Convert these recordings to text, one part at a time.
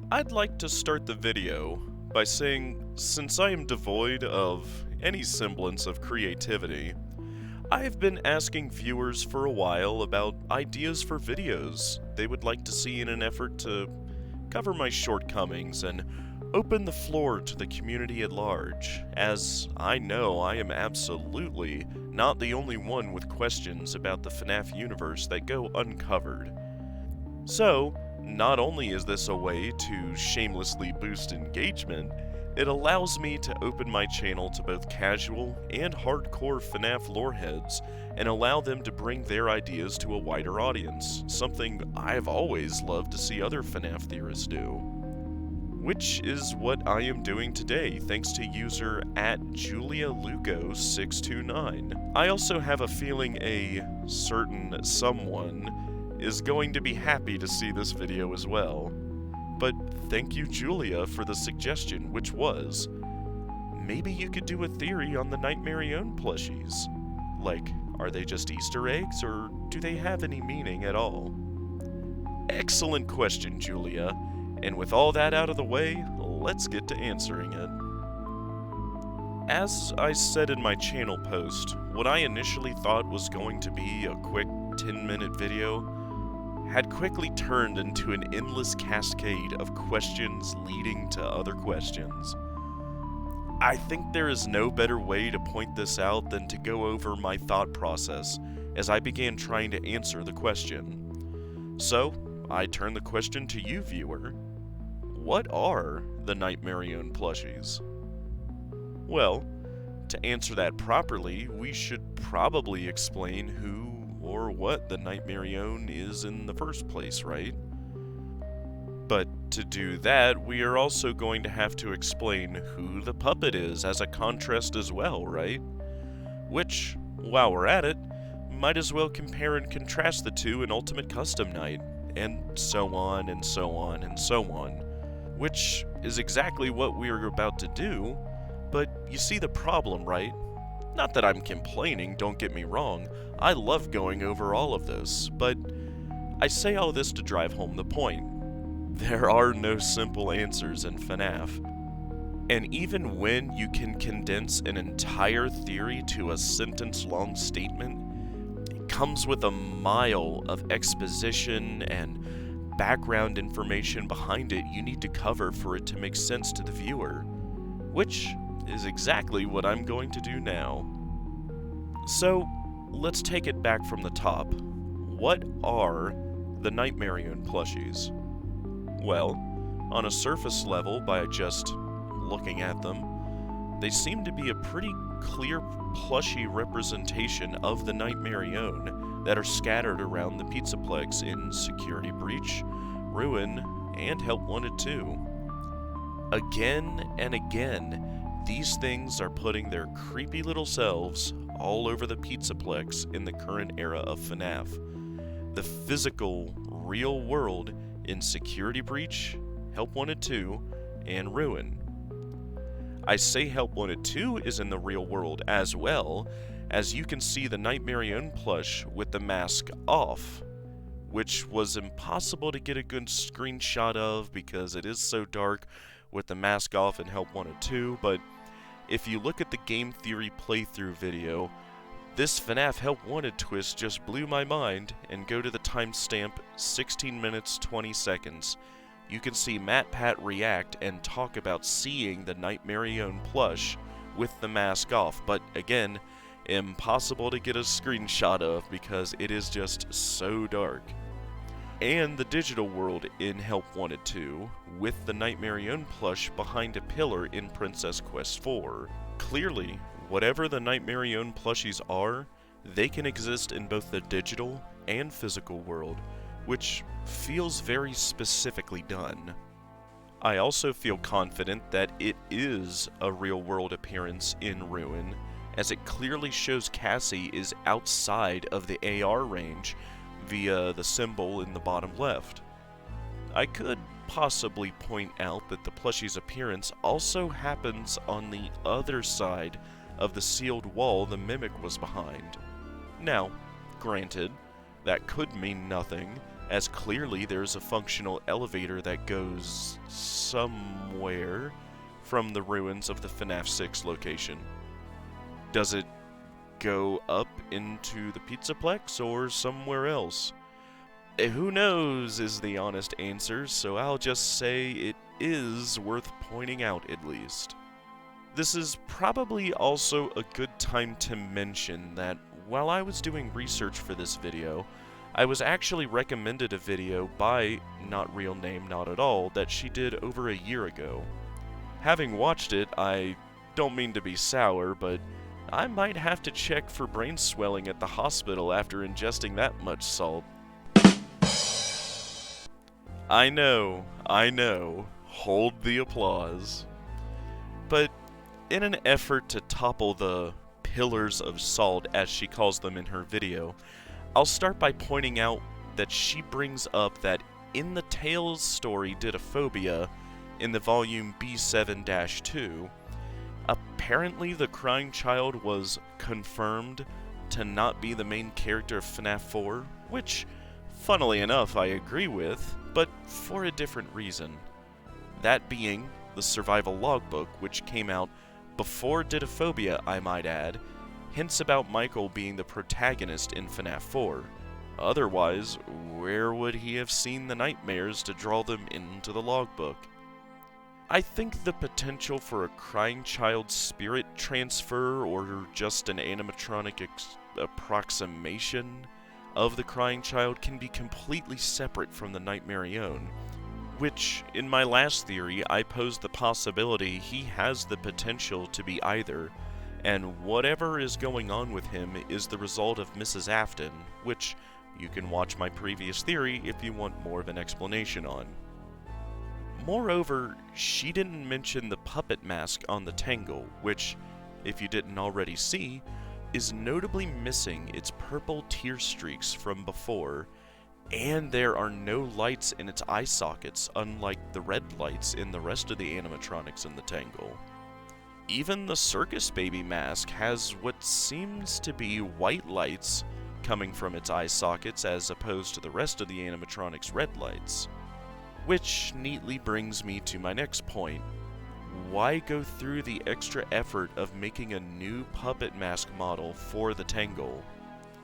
I'd like to start the video by saying, since I am devoid of any semblance of creativity, I have been asking viewers for a while about ideas for videos they would like to see in an effort to cover my shortcomings and open the floor to the community at large, as I know I am absolutely not the only one with questions about the FNAF universe that go uncovered. So, not only is this a way to shamelessly boost engagement, it allows me to open my channel to both casual and hardcore FNAF loreheads and allow them to bring their ideas to a wider audience, something I've always loved to see other FNAF theorists do. Which is what I am doing today, thanks to user @JuliaLugo629. I also have a feeling a certain someone is going to be happy to see this video as well. But thank you, Julia, for the suggestion, which was, maybe you could do a theory on the Nightmarionne plushies. Like, are they just Easter eggs, or do they have any meaning at all? Excellent question, Julia. And with all that out of the way, let's get to answering it. As I said in my channel post, what I initially thought was going to be a quick 10-minute video had quickly turned into an endless cascade of questions leading to other questions. I think there is no better way to point this out than to go over my thought process as I began trying to answer the question. So, I turn the question to you, viewer. What are the Nightmarionne plushies? Well, to answer that properly, we should probably explain who or what the Nightmarionne is in the first place, right? But to do that, we are also going to have to explain who the puppet is as a contrast as well, right? Which, while we're at it, might as well compare and contrast the two in Ultimate Custom Night, and so on and so on and so on. Which is exactly what we are about to do, but you see the problem, right? Not that I'm complaining, don't get me wrong, I love going over all of this, but I say all this to drive home the point. There are no simple answers in FNAF. And even when you can condense an entire theory to a sentence-long statement, it comes with a mile of exposition and background information behind it you need to cover for it to make sense to the viewer, which is exactly what I'm going to do now. So, let's take it back from the top. What are the Nightmarionne plushies? Well, on a surface level, by just looking at them, they seem to be a pretty clear plushie representation of the Nightmarionne that are scattered around the Pizzaplex in Security Breach, Ruin, and Help Wanted 2. Again and again, these things are putting their creepy little selves all over the Pizzaplex in the current era of FNAF. The physical, real world in Security Breach, Help Wanted 2, and Ruin. I say Help Wanted 2 is in the real world as well, as you can see the Nightmarionne plush with the mask off, which was impossible to get a good screenshot of because it is so dark with the mask off in Help Wanted 2, but if you look at the game theory playthrough video, this FNAF Help Wanted twist just blew my mind, and go to the timestamp 16 minutes 20 seconds. You can see MatPat react and talk about seeing the Nightmarionne plush with the mask off, but again, impossible to get a screenshot of because it is just so dark. And the digital world in Help Wanted 2, with the Nightmarionne plush behind a pillar in Princess Quest 4. Clearly, whatever the Nightmarionne plushies are, they can exist in both the digital and physical world, which feels very specifically done. I also feel confident that it is a real-world appearance in Ruin, as it clearly shows Cassie is outside of the AR range via the symbol in the bottom left. I could possibly point out that the plushie's appearance also happens on the other side of the sealed wall the Mimic was behind. Now, granted, that could mean nothing, as clearly there's a functional elevator that goes somewhere from the ruins of the FNAF 6 location. Does it go up into the Pizzaplex or somewhere else? Who knows is the honest answer, so I'll just say it is worth pointing out at least. This is probably also a good time to mention that while I was doing research for this video, I was actually recommended a video by Not Real Name Not At All that she did over a year ago. Having watched it, I don't mean to be sour, but I might have to check for brain swelling at the hospital after ingesting that much salt. I know, hold the applause. But in an effort to topple the pillars of salt, as she calls them in her video, I'll start by pointing out that she brings up that in the Tales story Didophobia, in the volume B7-2, apparently the crying child was confirmed to not be the main character of FNAF 4, which, funnily enough, I agree with, but for a different reason. That being the survival logbook, which came out before Didophobia, I might add, hints about Michael being the protagonist in FNAF 4. Otherwise, where would he have seen the nightmares to draw them into the logbook? I think the potential for a crying child's spirit transfer or just an animatronic approximation of the crying child can be completely separate from the Nightmarionne, which, in my last theory, I posed the possibility he has the potential to be either, and whatever is going on with him is the result of Mrs. Afton, which you can watch my previous theory if you want more of an explanation on. Moreover, she didn't mention the puppet mask on the Tangle, which, if you didn't already see, is notably missing its purple tear streaks from before, and there are no lights in its eye sockets, unlike the red lights in the rest of the animatronics in the Tangle. Even the circus baby mask has what seems to be white lights coming from its eye sockets as opposed to the rest of the animatronics' red lights. Which neatly brings me to my next point. Why go through the extra effort of making a new puppet mask model for the Tangle?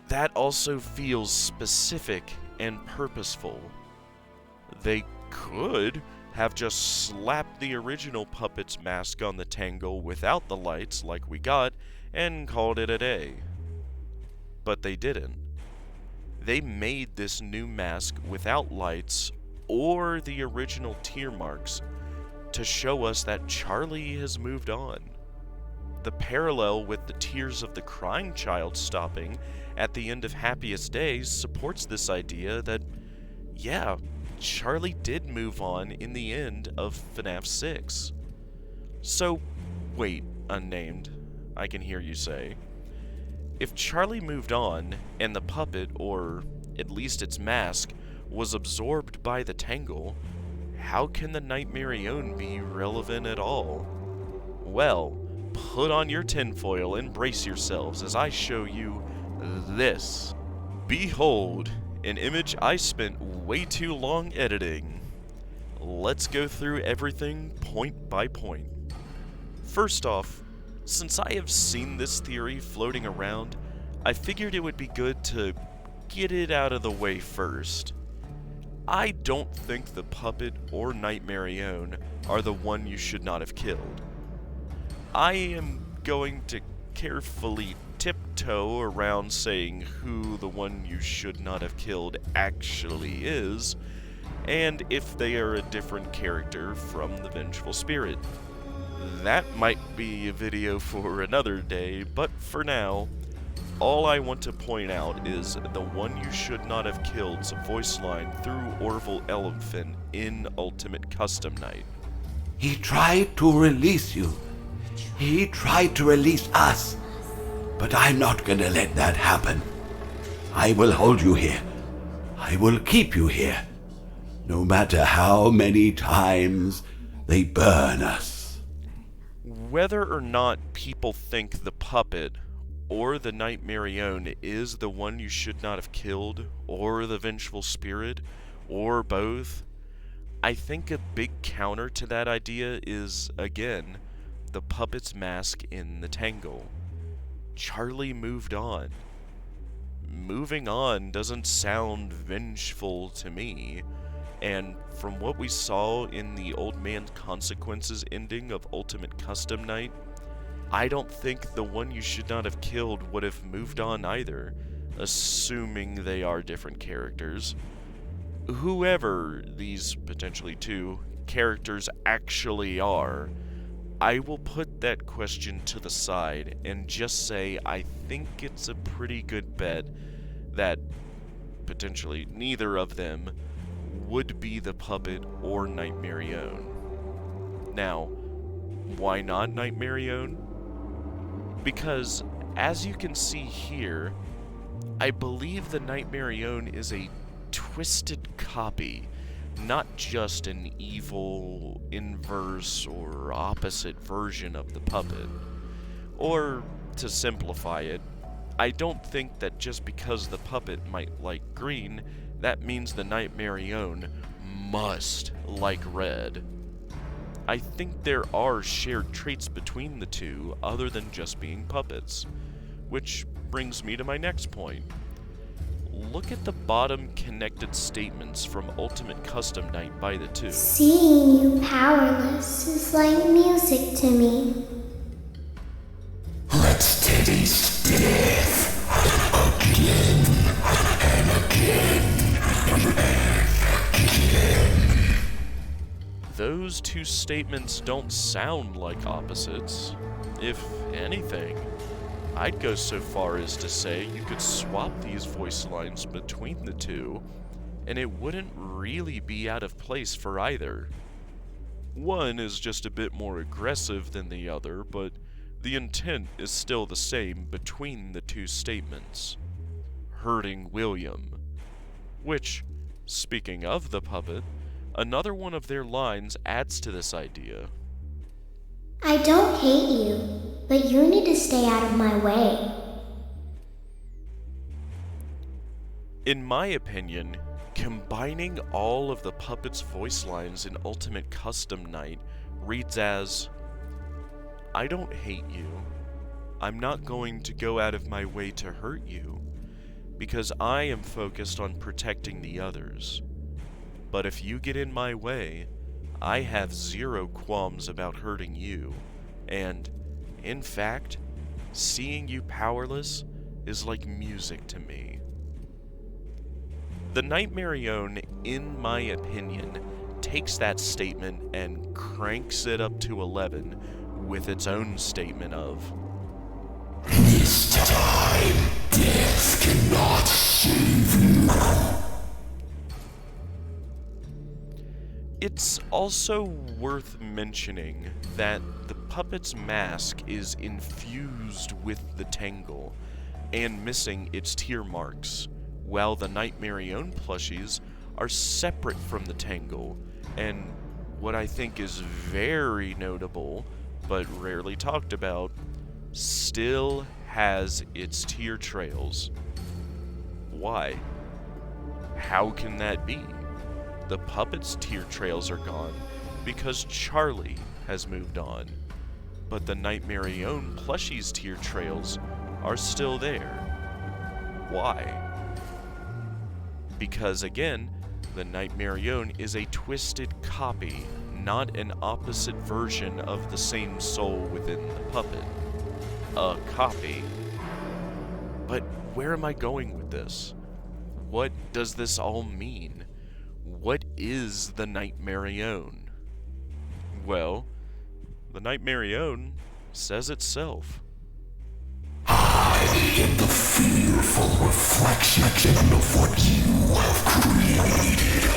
That also feels specific and purposeful. They could have just slapped the original puppet's mask on the Tangle without the lights like we got and called it a day. But they didn't. They made this new mask without lights or the original tear marks to show us that Charlie has moved on. The parallel with the tears of the crying child stopping at the end of Happiest Days supports this idea that, yeah, Charlie did move on in the end of FNAF 6. So, wait, unnamed, I can hear you say. If Charlie moved on, and the puppet, or at least its mask, was absorbed by the Tangle, how can the Nightmarionne be relevant at all? Well, put on your tinfoil and brace yourselves as I show you this. Behold, an image I spent way too long editing. Let's go through everything point by point. First off, since I have seen this theory floating around, I figured it would be good to get it out of the way first. I don't think the puppet or Nightmarionne are the one you should not have killed. I am going to carefully tiptoe around saying who the one you should not have killed actually is, and if they are a different character from the Vengeful Spirit. That might be a video for another day, but for now, all I want to point out is the one you should not have killed's voice line through Orville Elephant in Ultimate Custom Night. He tried to release you. He tried to release us. But I'm not gonna let that happen. I will hold you here. I will keep you here. No matter how many times they burn us. Whether or not people think the puppet or the Nightmarionne is the one you should not have killed, or the vengeful spirit, or both. I think a big counter to that idea is, again, the puppet's mask in the tangle. Charlie moved on. Moving on doesn't sound vengeful to me, and from what we saw in the Old Man Consequences ending of Ultimate Custom Night, I don't think the one you should not have killed would have moved on either, assuming they are different characters. Whoever these potentially two characters actually are, I will put that question to the side and just say I think it's a pretty good bet that potentially neither of them would be the puppet or Nightmarionne. Now, why not Nightmarionne? Because, as you can see here, I believe the Nightmarionne is a twisted copy, not just an evil, inverse, or opposite version of the puppet. Or, to simplify it, I don't think that just because the puppet might like green, that means the Nightmarionne must like red. I think there are shared traits between the two other than just being puppets. Which brings me to my next point. Look at the bottom connected statements from Ultimate Custom Night by the two. Seeing you powerless is like music to me. Let's taste death again and again and again. Those two statements don't sound like opposites. If anything, I'd go so far as to say you could swap these voice lines between the two, and it wouldn't really be out of place for either. One is just a bit more aggressive than the other, but the intent is still the same between the two statements. Hurting William. Which, speaking of the puppet, another one of their lines adds to this idea. I don't hate you, but you need to stay out of my way. In my opinion, combining all of the puppet's voice lines in Ultimate Custom Night reads as, I don't hate you. I'm not going to go out of my way to hurt you, because I am focused on protecting the others. But if you get in my way, I have zero qualms about hurting you, and, in fact, seeing you powerless is like music to me. The Nightmarionne, in my opinion, takes that statement and cranks it up to 11 with its own statement of, This time, death cannot save you. It's also worth mentioning that the puppet's mask is infused with the tangle and missing its tear marks, while the Nightmarionne plushies are separate from the tangle, and what I think is very notable, but rarely talked about, still has its tear trails. Why? How can that be? The puppet's tear trails are gone because Charlie has moved on, but the Nightmarionne plushie's tear trails are still there. Why? Because again, the Nightmarionne is a twisted copy, not an opposite version of the same soul within the puppet. A copy. But where am I going with this? What does this all mean? What is the Nightmarionne? Well, the Nightmarionne says itself. I am the fearful reflection of what you have created.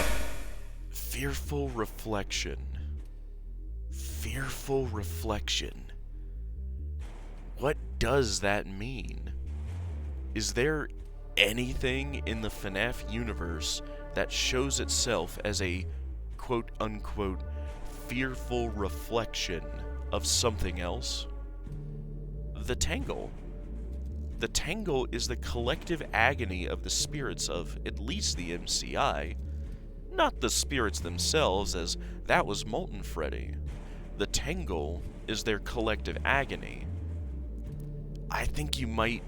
Fearful reflection. Fearful reflection. What does that mean? Is there anything in the FNAF universe that shows itself as a quote-unquote fearful reflection of something else? The tangle. The tangle is the collective agony of the spirits of at least the MCI, not the spirits themselves, as that was Molten Freddy. The tangle is their collective agony. I think you might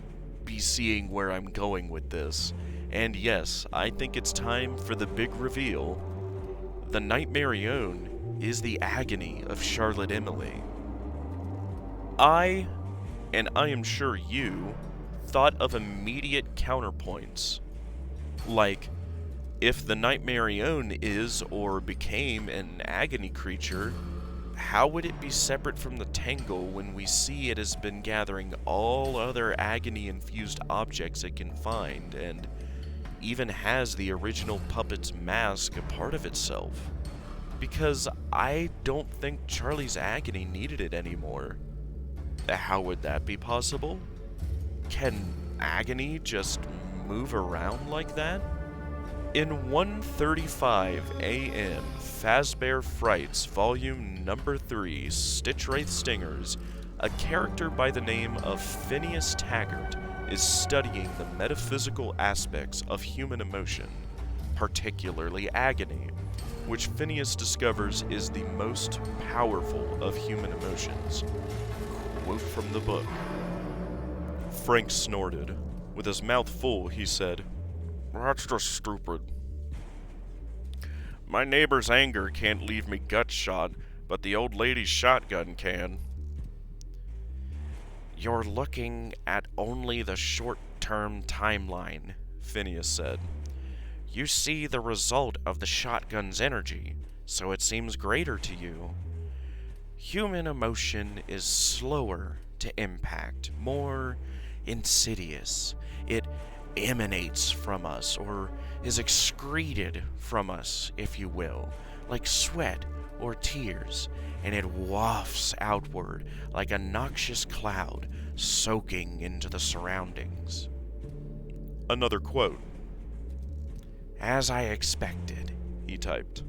be seeing where I'm going with this, and yes, I think it's time for the big reveal. The Nightmarionne is the agony of Charlotte Emily. I, and I am sure you, thought of immediate counterpoints, like, if the Nightmarionne is or became an agony creature, how would it be separate from the tangle when we see it has been gathering all other agony-infused objects it can find, and even has the original puppet's mask a part of itself? Because I don't think Charlie's agony needed it anymore. How would that be possible? Can agony just move around like that? In 1:35 a.m., Fazbear Frights Volume Number 3, Stitch Wraith Stingers, a character by the name of Phineas Taggart is studying the metaphysical aspects of human emotion, particularly agony, which Phineas discovers is the most powerful of human emotions. Quote from the book. Frank snorted. With his mouth full, he said, "That's just stupid. My neighbor's anger can't leave me gut shot, but the old lady's shotgun can." "You're looking at only the short-term timeline," Phineas said. "You see the result of the shotgun's energy, so it seems greater to you. Human emotion is slower to impact, more insidious. It emanates from us, or is excreted from us, if you will, like sweat or tears, and it wafts outward like a noxious cloud, soaking into the surroundings." Another quote. "As I expected," he typed.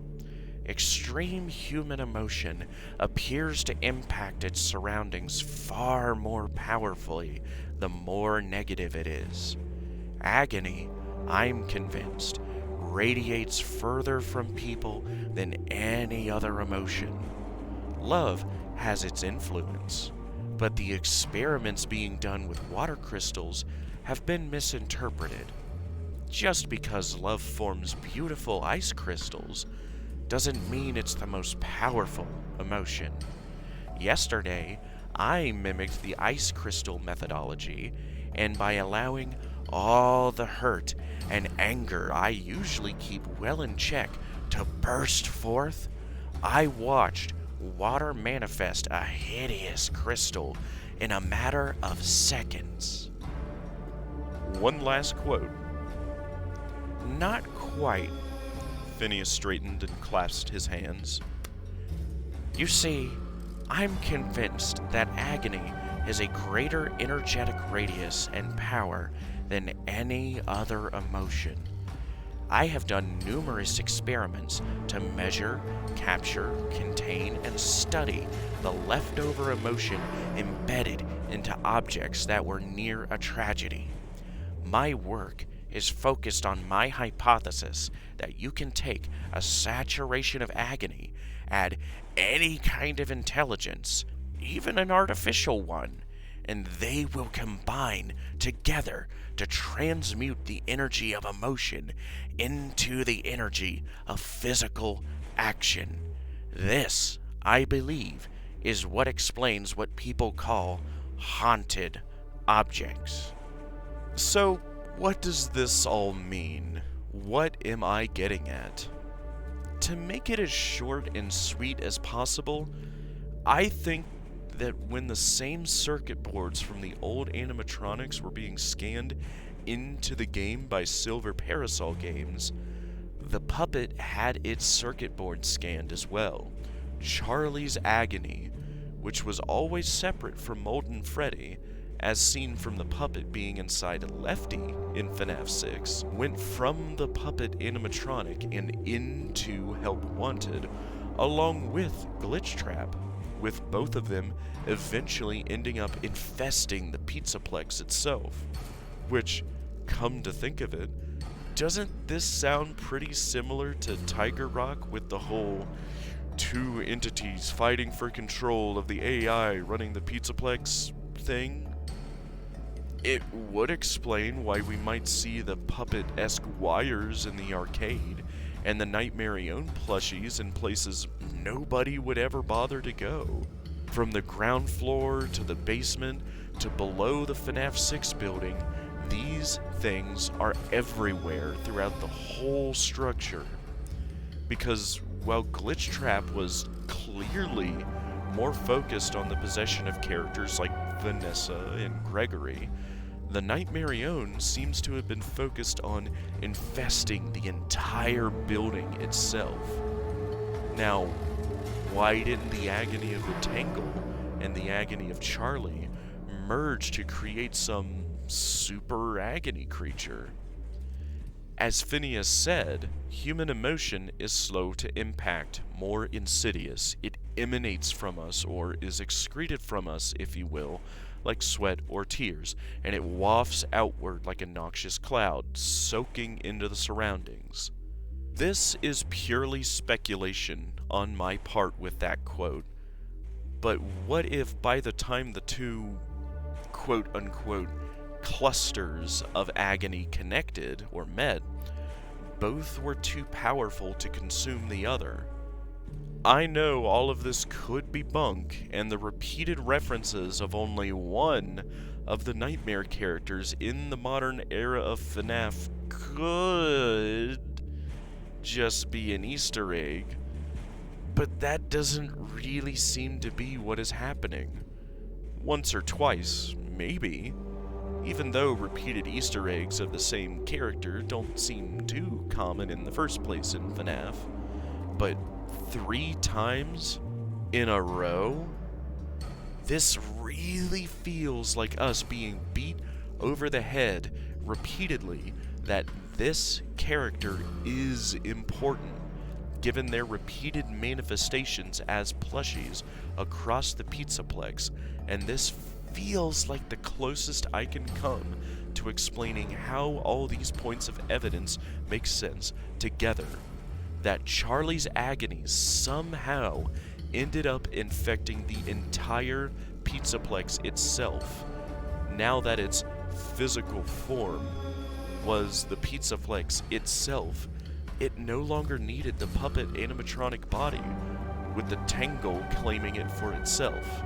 "Extreme human emotion appears to impact its surroundings far more powerfully the more negative it is. Agony, I'm convinced, radiates further from people than any other emotion. Love has its influence, but the experiments being done with water crystals have been misinterpreted. Just because love forms beautiful ice crystals doesn't mean it's the most powerful emotion. Yesterday, I mimicked the ice crystal methodology, and by allowing all the hurt and anger I usually keep well in check to burst forth, I watched water manifest a hideous crystal in a matter of seconds." One last quote. "Not quite." Phineas straightened and clasped his hands. "You see, I'm convinced that agony has a greater energetic radius and power than any other emotion. I have done numerous experiments to measure, capture, contain, and study the leftover emotion embedded into objects that were near a tragedy. My work is focused on my hypothesis that you can take a saturation of agony, add any kind of intelligence, even an artificial one, and they will combine together to transmute the energy of emotion into the energy of physical action. This, I believe, is what explains what people call haunted objects." So, what does this all mean? What am I getting at? To make it as short and sweet as possible, I think that when the same circuit boards from the old animatronics were being scanned into the game by Silver Parasol Games, the puppet had its circuit board scanned as well. Charlie's agony, which was always separate from Molten Freddy, as seen from the puppet being inside Lefty in FNAF 6, went from the puppet animatronic and into Help Wanted, along with Glitch Trap. with both of them eventually ending up infesting the Pizzaplex itself. Which, come to think of it, doesn't this sound pretty similar to Tiger Rock with the whole two entities fighting for control of the AI running the Pizzaplex thing? It would explain why we might see the puppet-esque wires in the arcade and the Nightmarionne plushies in places nobody would ever bother to go. From the ground floor to the basement to below the FNAF 6 building, these things are everywhere throughout the whole structure. Because while Glitch Trap was clearly more focused on the possession of characters like Vanessa and Gregory, the Nightmarionne seems to have been focused on infesting the entire building itself. Now, why didn't the agony of the Tangle and the agony of Charlie merge to create some super agony creature? As Phineas said, human emotion is slow to impact, more insidious. It emanates from us, or is excreted from us, if you will, like sweat or tears, and it wafts outward like a noxious cloud, soaking into the surroundings. This is purely speculation on my part with that quote, but what if by the time the two quote-unquote clusters of agony connected or met, both were too powerful to consume the other? I know all of this could be bunk, and the repeated references of only one of the Nightmare characters in the modern era of FNAF could just be an Easter egg, but that doesn't really seem to be what is happening. Once or twice, maybe, even though repeated Easter eggs of the same character don't seem too common in the first place in FNAF, but 3 times in a row? This really feels like us being beat over the head repeatedly that this character is important, given their repeated manifestations as plushies across the Pizzaplex, and this feels like the closest I can come to explaining how all these points of evidence make sense together. That Charlie's agonies somehow ended up infecting the entire Pizzaplex itself, now that its physical form was the Pizzaplex itself. It no longer needed the puppet animatronic body, with the Tangle claiming it for itself.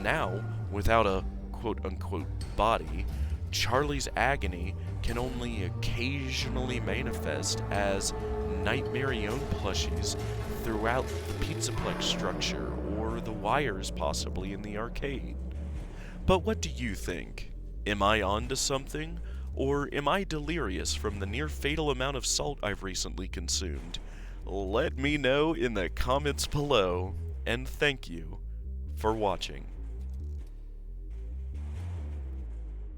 Now, without a quote-unquote body, Charlie's agony can only occasionally manifest as Nightmarionne plushies throughout the Pizzaplex structure, or the wires possibly in the arcade. But what do you think? Am I onto something? Or am I delirious from the near-fatal amount of salt I've recently consumed? Let me know in the comments below, and thank you for watching.